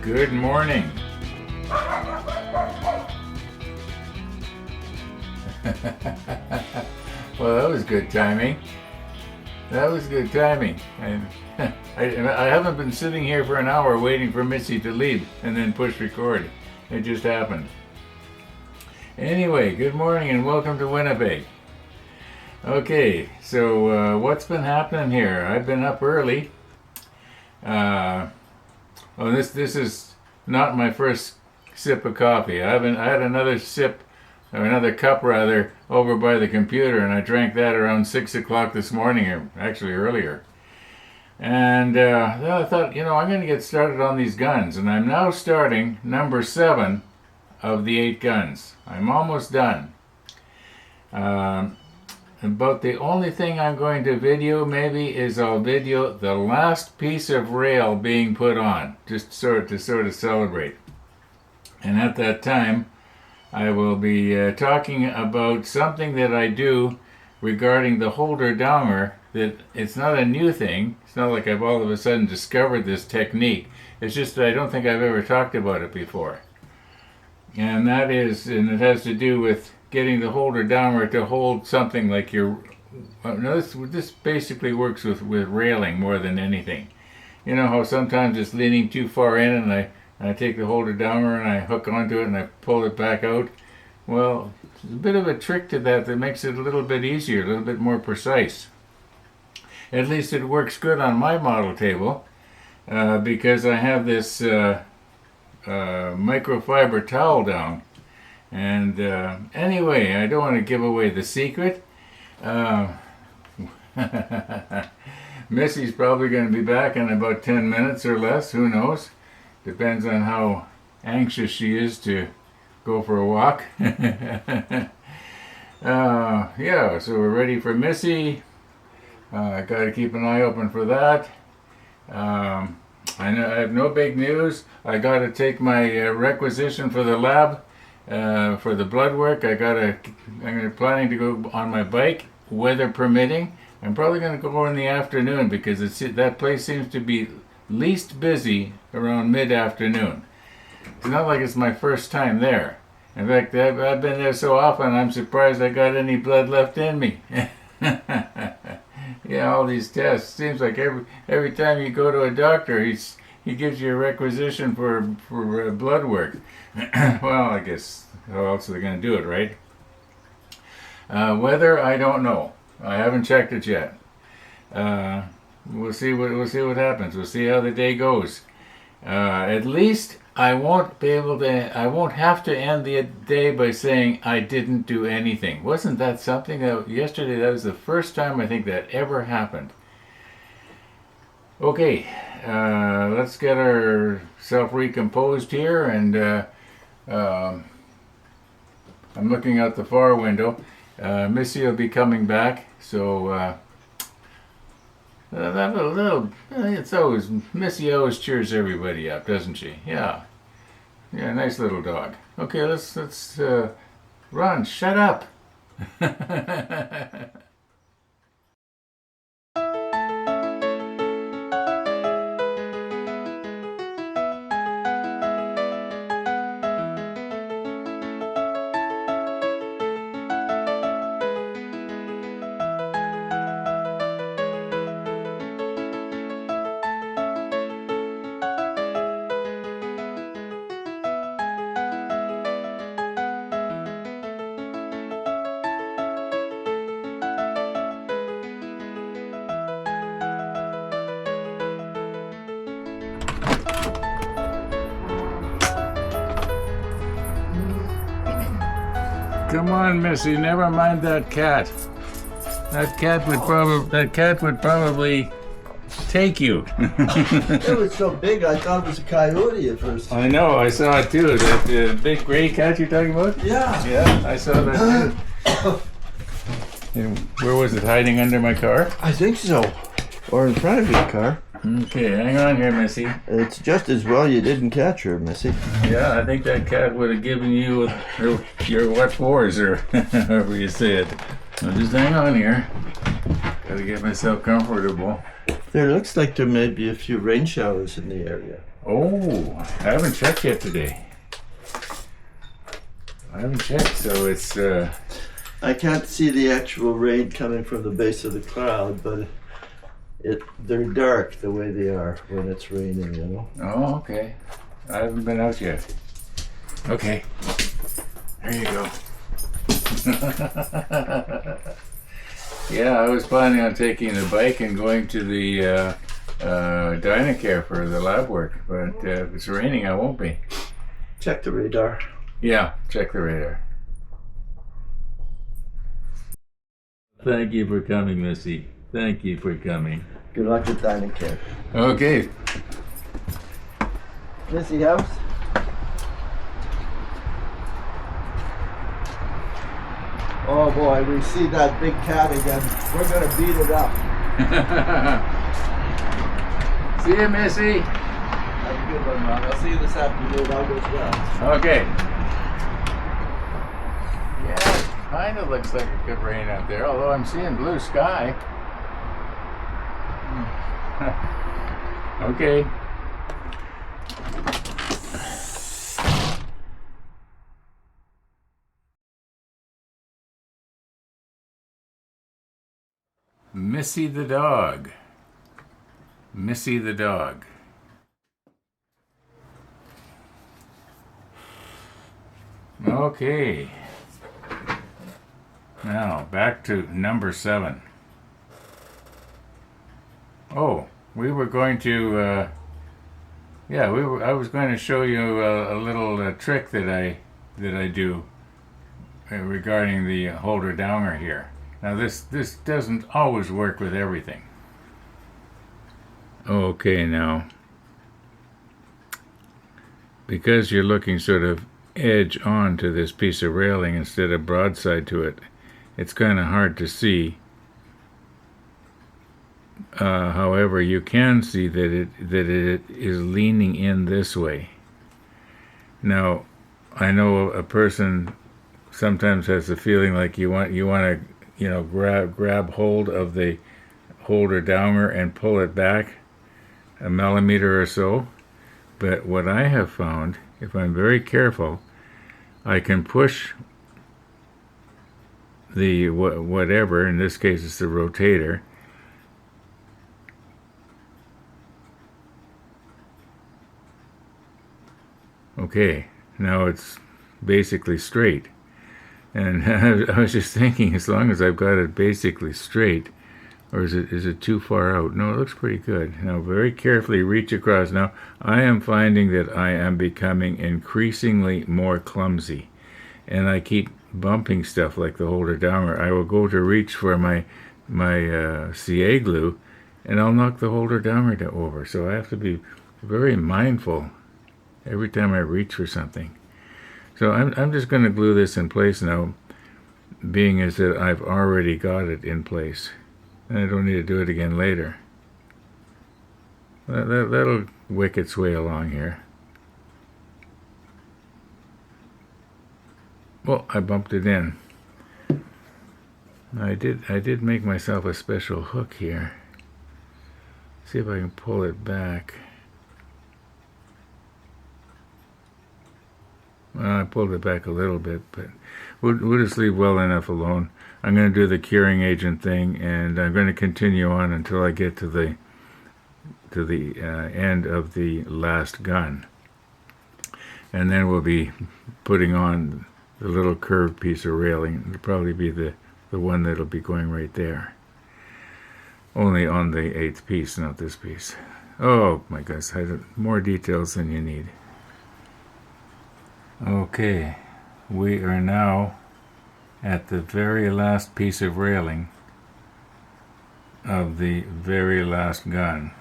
Good morning. Well, that was good timing. That was good timing. And I haven't been sitting here for an hour waiting for Missy to leave and then push record. It just happened. Anyway, good morning and welcome to Winnipeg. Okay, so what's been happening here? I've been up early. This is not my first sip of coffee. I had another sip, or another cup rather, over by the computer, and I drank that around 6 o'clock this morning, or actually earlier. And then I thought, I'm going to get started on these guns, and I'm now starting number 7 of the 8 guns. I'm almost done. About the only thing I'm going to video maybe is I'll video the last piece of rail being put on, just to sort of celebrate. And at that time, I will be talking about something that I do regarding the holder downer. That it's not a new thing. It's not like I've all of a sudden discovered this technique. It's just that I don't think I've ever talked about it before. And it has to do with getting the holder downer to hold something like your. This basically works with railing more than anything. You know how sometimes it's leaning too far in, and I take the holder downer and I hook onto it and I pull it back out. Well, there's a bit of a trick to that makes it a little bit easier, a little bit more precise. At least it works good on my model table because I have this microfiber towel down. And anyway, I don't want to give away the secret. Missy's probably going to be back in about 10 minutes or less, who knows? Depends on how anxious she is to go for a walk. Yeah, so we're ready for Missy. I got to keep an eye open for that. I have no big news. I got to take my requisition for the lab. For the blood work, I'm planning to go on my bike, weather permitting. I'm probably going to go in the afternoon because that place seems to be least busy around mid-afternoon. It's not like it's my first time there. In fact, I've been there so often, I'm surprised I got any blood left in me. Yeah, all these tests. Seems like every time you go to a doctor, he gives you a requisition for blood work. Well, I guess how else are they going to do it, right? Weather, I don't know. I haven't checked it yet. We'll see what happens. We'll see how the day goes. At least I won't have to end the day by saying I didn't do anything. Wasn't that something that yesterday? That was the first time I think that ever happened. Okay, let's get ourselves recomposed here, and I'm looking out the far window. Missy will be coming back, so it's always Missy always cheers everybody up, doesn't she? Yeah, nice little dog. Okay, let's run. Shut up. Come on, Missy. Never mind that cat. That cat would probably take you. It was so big, I thought it was a coyote at first. I know. I saw it too. That big gray cat you're talking about? Yeah. Yeah, I saw that too. And where was it? Hiding under my car? I think so. Or in front of your car. Okay, hang on here, Missy. It's just as well you didn't catch her, Missy. Yeah, I think that cat would have given you your what fors, or however you say it. So just hang on here. Gotta get myself comfortable. There looks like there may be a few rain showers in the area. Oh, I haven't checked yet today. I haven't checked, so it's I can't see the actual rain coming from the base of the cloud, but they're dark the way they are when it's raining, you know. oh, okay. I haven't been out yet. Okay. There you go. Yeah, I was planning on taking the bike and going to the Dynacare for the lab work, but if it's raining, I won't be. Check the radar. Yeah, check the radar. Thank you for coming, Missy. Thank you for coming. Good luck with Dynacare. Okay. Missy house? Oh boy, we see that big cat again. We're gonna beat it up. See you, Missy. Have a good one, Ron. I'll see you this afternoon. All goes well. Okay. Yeah, it kind of looks like it could rain out there, although I'm seeing blue sky. Okay. Missy the dog. Missy the dog. Okay. Now back to number 7. Oh, we were going to I was going to show you a little trick that I do regarding the holder downer here. Now this doesn't always work with everything. Okay, now because you're looking sort of edge on to this piece of railing instead of broadside to it, it's kind of hard to see. However, you can see that it is leaning in this way. Now, I know a person sometimes has the feeling like you want to grab hold of the holder downer and pull it back a millimeter or so. But what I have found, if I'm very careful, I can push the whatever, in this case it's the rotator, okay, now it's basically straight. And I was just thinking, as long as I've got it basically straight, or is it too far out? No, it looks pretty good. Now very carefully reach across. Now I am finding that I am becoming increasingly more clumsy, and I keep bumping stuff like the holder downer. I will go to reach for my CA glue, and I'll knock the holder downer over. So I have to be very mindful every time I reach for something. So I'm just going to glue this in place now, being as that I've already got it in place. And I don't need to do it again later. That'll wick its way along here. Well, I bumped it in. I did make myself a special hook here. See if I can pull it back. Well, I pulled it back a little bit, but we'll just leave well enough alone. I'm going to do the curing agent thing, and I'm going to continue on until I get to the end of the last gun. And then we'll be putting on the little curved piece of railing. It'll probably be the one that'll be going right there. Only on the 8th piece, not this piece. Oh my gosh, I have more details than you need. Okay, we are now at the very last piece of railing of the very last gun.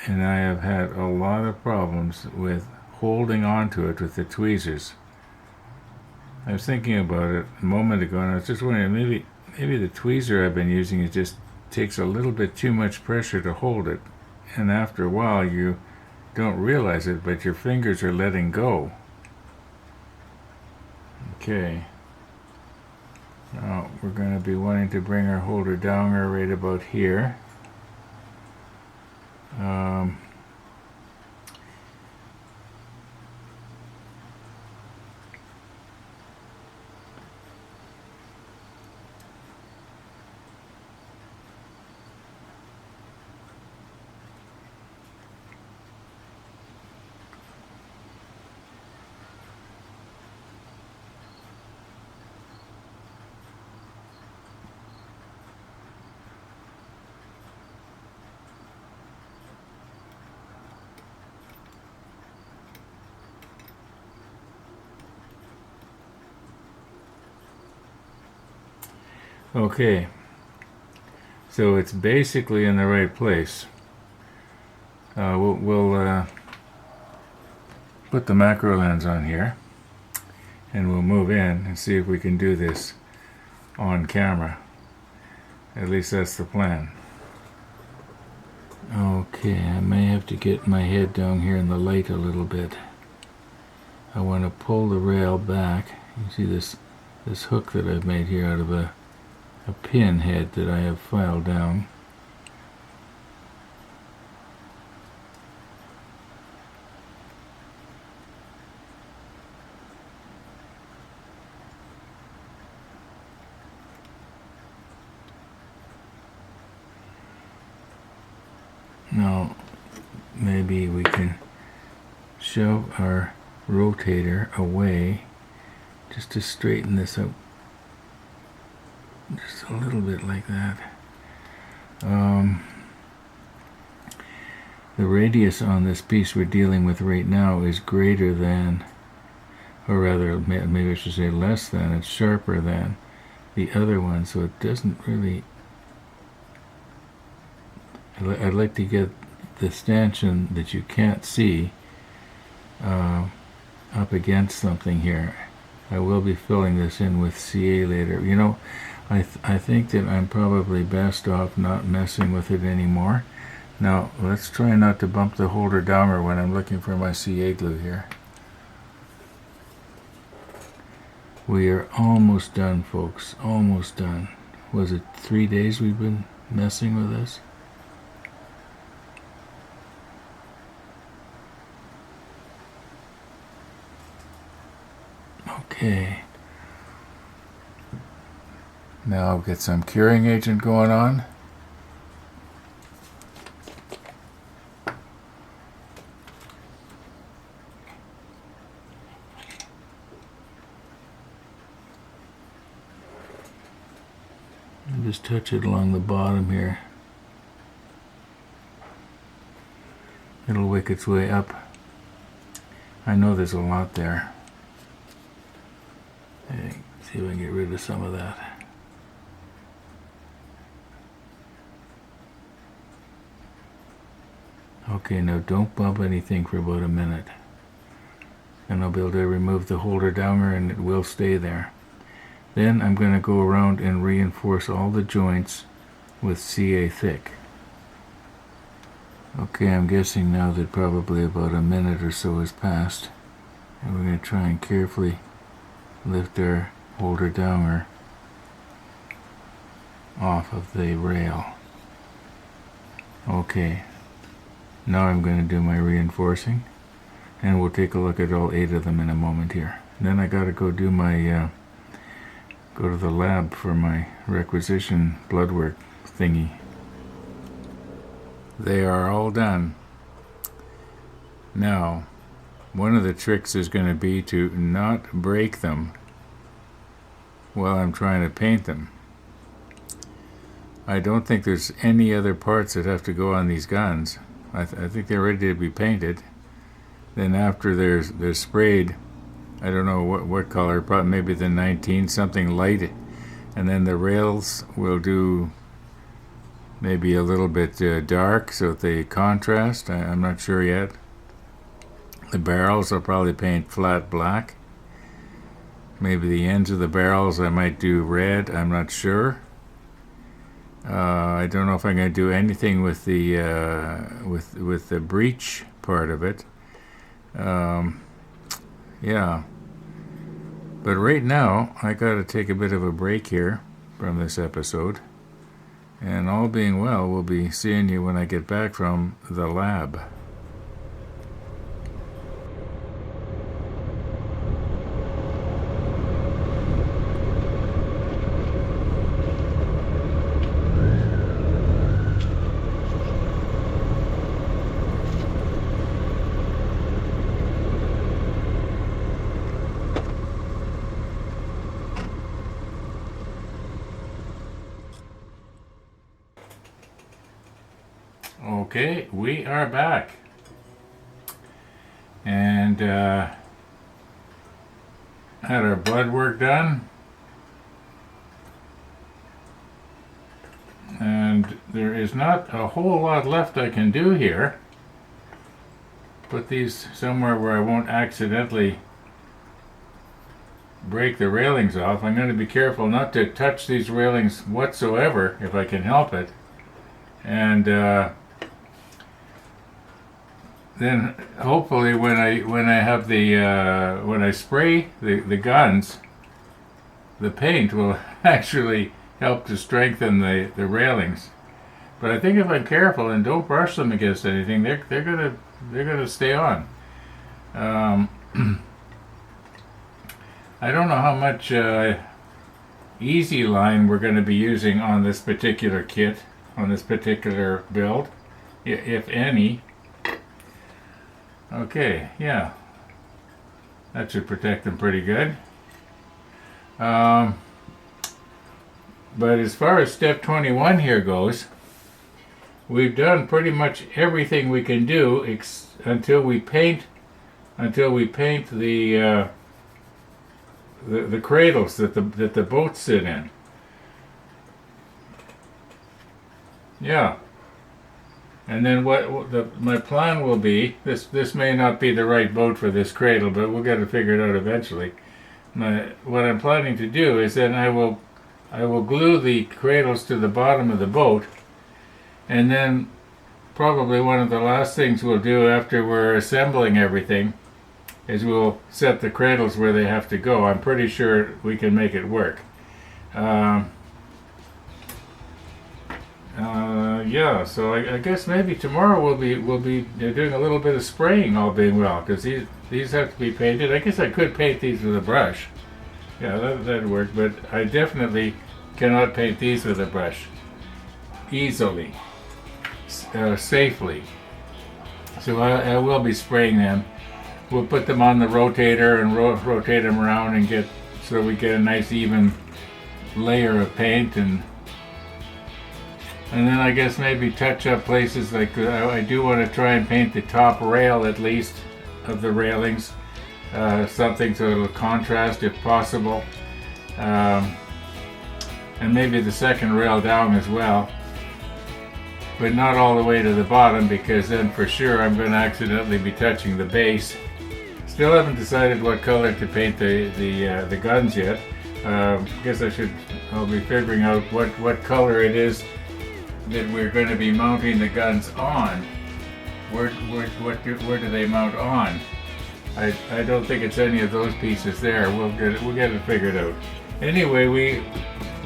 And I have had a lot of problems with holding on to it with the tweezers. I was thinking about it a moment ago, and I was just wondering, maybe the tweezer I've been using, it just takes a little bit too much pressure to hold it, and after a while you don't realize it, but your fingers are letting go. Okay. Now we're going to be wanting to bring our holder down right about here. Okay, so it's basically in the right place. We'll put the macro lens on here, and we'll move in and see if we can do this on camera. At least that's the plan. Okay, I may have to get my head down here in the light a little bit. I want to pull the rail back. You see this hook that I've made here out of a pin head that I have filed down. Now maybe we can shove our rotator away just to straighten this out. Just a little bit like that. The radius on this piece we're dealing with right now is greater than, or rather maybe I should say less than, it's sharper than the other one, so it doesn't really, I'd like to get the stanchion that you can't see up against something here. I will be filling this in with CA later. You know, I think that I'm probably best off not messing with it anymore. Now, let's try not to bump the holder down when I'm looking for my CA glue here. We are almost done, folks. Almost done. Was it 3 days we've been messing with this? Okay. Now I'll get some curing agent going on. And just touch it along the bottom here. It'll wick its way up. I know there's a lot there. See if I can get rid of some of that. Okay, now don't bump anything for about a minute. And I'll be able to remove the holder downer and it will stay there. Then I'm going to go around and reinforce all the joints with CA thick. Okay, I'm guessing now that probably about a minute or so has passed. And we're going to try and carefully lift our holder downer off of the rail. Okay, now I'm going to do my reinforcing, and we'll take a look at all 8 of them in a moment here. And then I got to go do my go to the lab for my requisition blood work thingy. They are all done. Now, one of the tricks is going to be to not break them while I'm trying to paint them. I don't think there's any other parts that have to go on these guns. I think they're ready to be painted. Then after they're sprayed, I don't know what color, probably maybe the 19, something light, and then the rails will do maybe a little bit dark so that they contrast. I'm not sure yet. The barrels I'll probably paint flat black. Maybe the ends of the barrels I might do red. I'm not sure. I don't know if I'm going to do anything with the with the breech part of it. Yeah. But right now, I got to take a bit of a break here from this episode. And all being well, we'll be seeing you when I get back from the lab. Okay, we are back. And had our blood work done. And there is not a whole lot left I can do here. Put these somewhere where I won't accidentally break the railings off. I'm going to be careful not to touch these railings whatsoever if I can help it. And then hopefully when I have the when I spray the guns, the paint will actually help to strengthen the railings. But I think if I'm careful and don't brush them against anything, they're gonna stay on. I don't know how much easy line we're going to be using on this particular kit, on this particular build, if any. Okay, yeah, that should protect them pretty good. But as far as step 21 here goes, we've done pretty much everything we can do until we paint the cradles that the boats sit in. Yeah. And then my plan will be, this may not be the right boat for this cradle, but we'll get it figured out eventually. What I'm planning to do is then I will glue the cradles to the bottom of the boat, and then probably one of the last things we'll do after we're assembling everything is we'll set the cradles where they have to go. I'm pretty sure we can make it work. Yeah, so I guess maybe tomorrow we'll be doing a little bit of spraying, all being well, because these have to be painted. I guess I could paint these with a brush. Yeah, that'd work, but I definitely cannot paint these with a brush easily, safely. So I will be spraying them. We'll put them on the rotator and rotate them around and so we get a nice even layer of paint, and then I guess maybe touch up places like I do want to try and paint the top rail at least of the railings, something so it'll contrast if possible, and maybe the second rail down as well, but not all the way to the bottom, because then for sure I'm going to accidentally be touching the base. Still haven't decided what color to paint the guns yet. Guess I'll be figuring out what color it is that we're going to be mounting the guns on. Where do they mount on? I don't think it's any of those pieces there. We'll get it figured out. Anyway,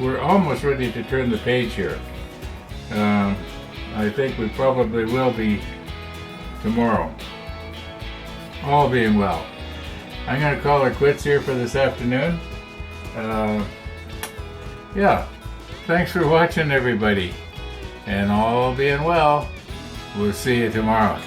we're almost ready to turn the page here. I think we probably will be tomorrow, all being well. I'm going to call her quits here for this afternoon. Yeah, thanks for watching, everybody. And all being well, we'll see you tomorrow.